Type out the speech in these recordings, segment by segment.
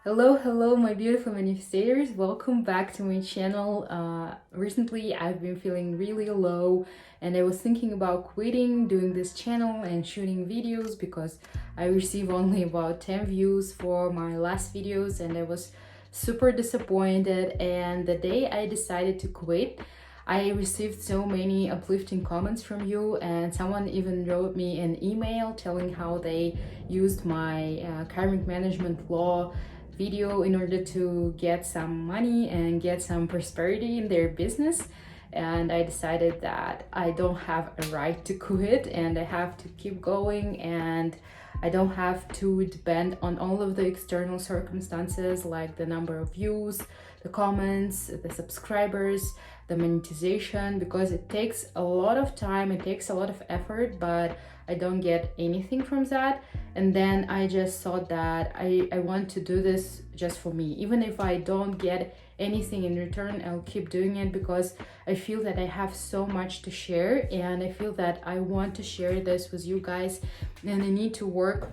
Hello, my beautiful manifestators. Welcome back to my channel. Recently, I've been feeling really low, and I was thinking about quitting doing this channel and shooting videos because I received only about 10 views for my last videos, and I was super disappointed. And the day I decided to quit, I received so many uplifting comments from you, and someone even wrote me an email telling how they used my karmic management law video in order to get some money and get some prosperity in their business. And I decided that I don't have a right to quit and I have to keep going, and I don't have to depend on all of the external circumstances like the number of views, the comments, the subscribers, the monetization, because it takes a lot of time, it takes a lot of effort, but I don't get anything from that. And then I just thought that I want to do this just for me. Even if I don't get anything in return, I'll keep doing it because I feel that I have so much to share, and I feel that I want to share this with you guys, and I need to work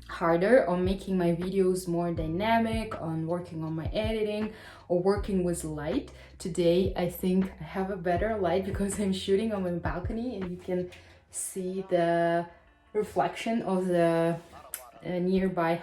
harder on making my videos more dynamic, on working on my editing, or working with light. Today I think I have a better light because I'm shooting on my balcony and you can see the reflection of the nearby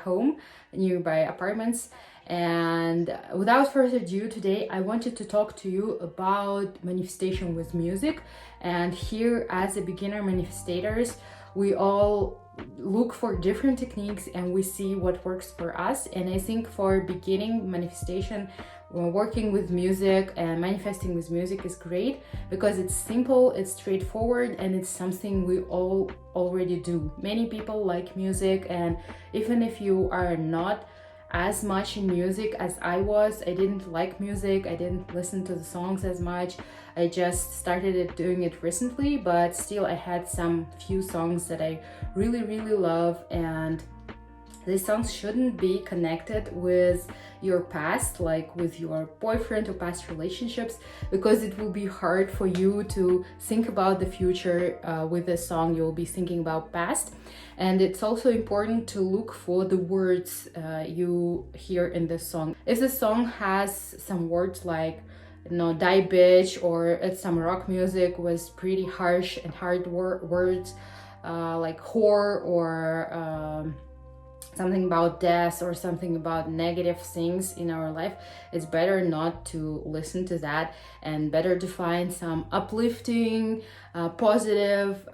apartments. And without further ado, today I wanted to talk to you about manifestation with music. And here, as a beginner manifestators, we all look for different techniques and we see what works for us. And I think for beginning manifestation, working with music and manifesting with music is great because it's simple, it's straightforward, and it's something we all already do. Many people like music, and even if you are not as much in music as I was, I didn't like music, I didn't listen to the songs as much. I just started doing it recently, but still I had some few songs that I really love, and these songs shouldn't be connected with your past, like with your boyfriend or past relationships, because it will be hard for you to think about the future with a song. You'll be thinking about past. And it's also important to look for the words you hear in the song. If the song has some words like, die bitch, or it's some rock music with pretty harsh and hard words like whore, or something about death, or something about negative things in our life, it's better not to listen to that, and better to find some uplifting, positive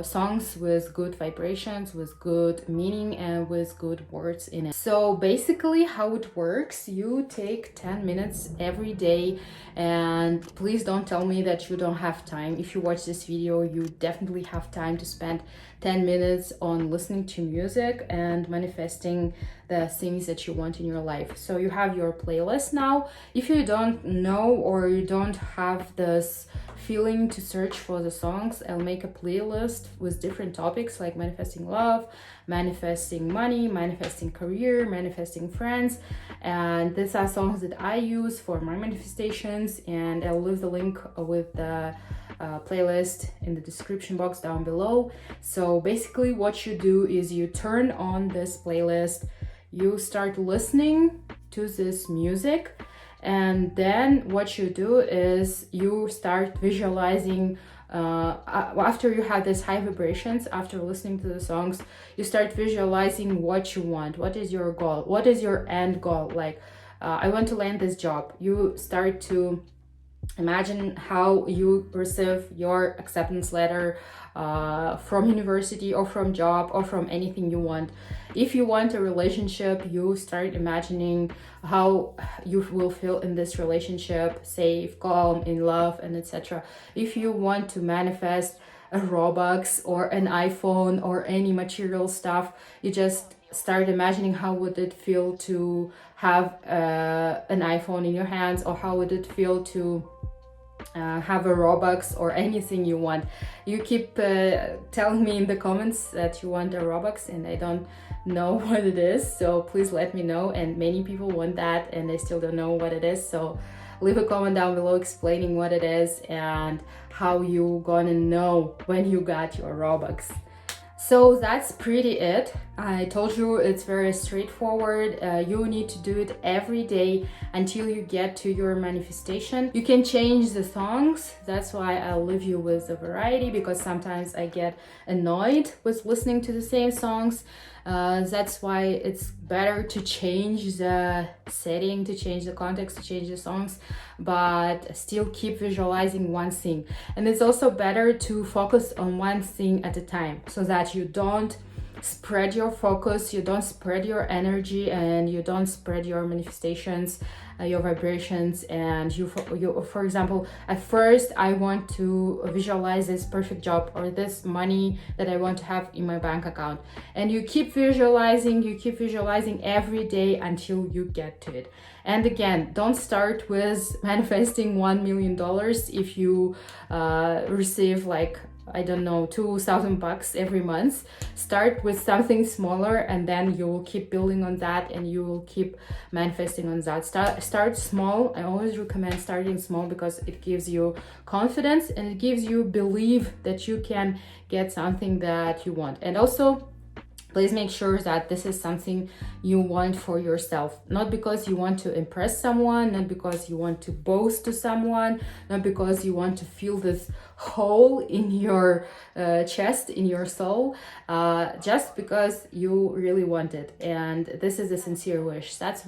songs with good vibrations, with good meaning, and with good words in it. So basically how it works, you take 10 minutes every day, and please don't tell me that you don't have time. If you watch this video, you definitely have time to spend 10 minutes on listening to music and manifesting the things that you want in your life. So you have your playlist now. If you don't know or you don't have this feeling to search for the songs, I'll make a playlist with different topics like manifesting love, manifesting money, manifesting career, manifesting friends. And these are songs that I use for my manifestations, and I'll leave the link with the playlist in the description box down below. So basically what you do is you turn on this playlist, you start listening to this music, and then what you do is you start visualizing. After you have these high vibrations, after listening to the songs, you start visualizing what you want. What is your goal? What is your end goal? Like, I want to land this job. You start to imagine how you receive your acceptance letter from university or from job or from anything you want. If you want a relationship, you start imagining how you will feel in this relationship, safe, calm, in love, and etc. If you want to manifest a robux or an iPhone or any material stuff, you just start imagining how would it feel to have an iPhone in your hands, or how would it feel to have a robux or anything you want. You keep telling me in the comments that you want a robux, and I don't know what it is, so please let me know. And many people want that and they still don't know what it is, so leave a comment down below explaining what it is and how you gonna know when you got your robux. So that's pretty it. I told you it's very straightforward. You need to do it every day until you get to your manifestation. You can change the songs. That's why I'll leave you with a variety, because sometimes I get annoyed with listening to the same songs. That's why it's better to change the setting, to change the context, to change the songs, but still keep visualizing one thing. And it's also better to focus on one thing at a time, so that you don't spread your focus, you don't spread your energy, and you don't spread your manifestations, your vibrations. And you for example, at first I want to visualize this perfect job or this money that I want to have in my bank account, and you keep visualizing every day until you get to it. And again, don't start with manifesting $1 million if you receive like, I don't know, $2,000 every month. Start with something smaller, and then you will keep building on that, and you will keep manifesting on that. Start small. I always recommend starting small, because it gives you confidence and it gives you belief that you can get something that you want. And also, please make sure that this is something you want for yourself, not because you want to impress someone, not because you want to boast to someone, not because you want to feel this hole in your chest, in your soul, just because you really want it. And this is a sincere wish. That's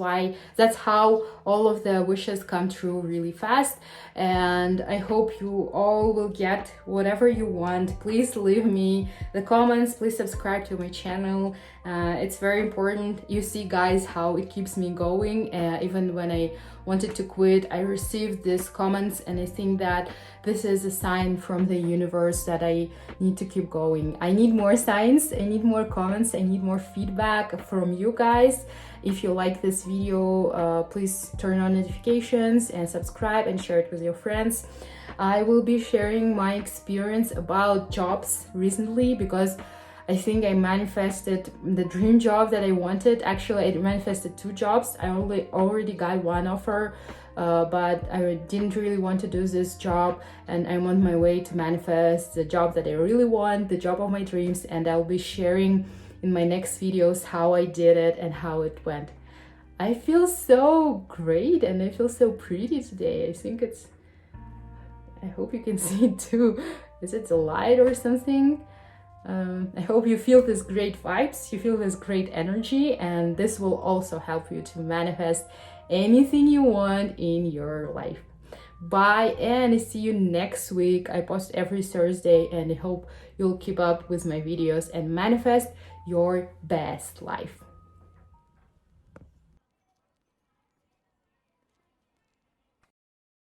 how all of the wishes come true really fast. And I hope you all will get whatever you want. Please leave me the comments, please subscribe to my channel. It's very important. You see, guys, how it keeps me going. Even when I wanted to quit, I received these comments, and I think that this is a sign from the universe that I need to keep going. I need more signs, I need more comments, I need more feedback from you guys. If you like this video, please turn on notifications and subscribe and share it with your friends. I will be sharing my experience about jobs recently, because I think I manifested the dream job that I wanted. Actually, I manifested 2 jobs. I already got one offer, but I didn't really want to do this job, and I'm on my way to manifest the job that I really want, the job of my dreams. And I'll be sharing in my next videos how I did it and how it went. I feel so great, and I feel so pretty today. I hope you can see it too. Is it the light or something? I hope you feel this great vibes, you feel this great energy, and this will also help you to manifest anything you want in your life. Bye, and see you next week. I post every Thursday, and I hope you'll keep up with my videos and manifest your best life.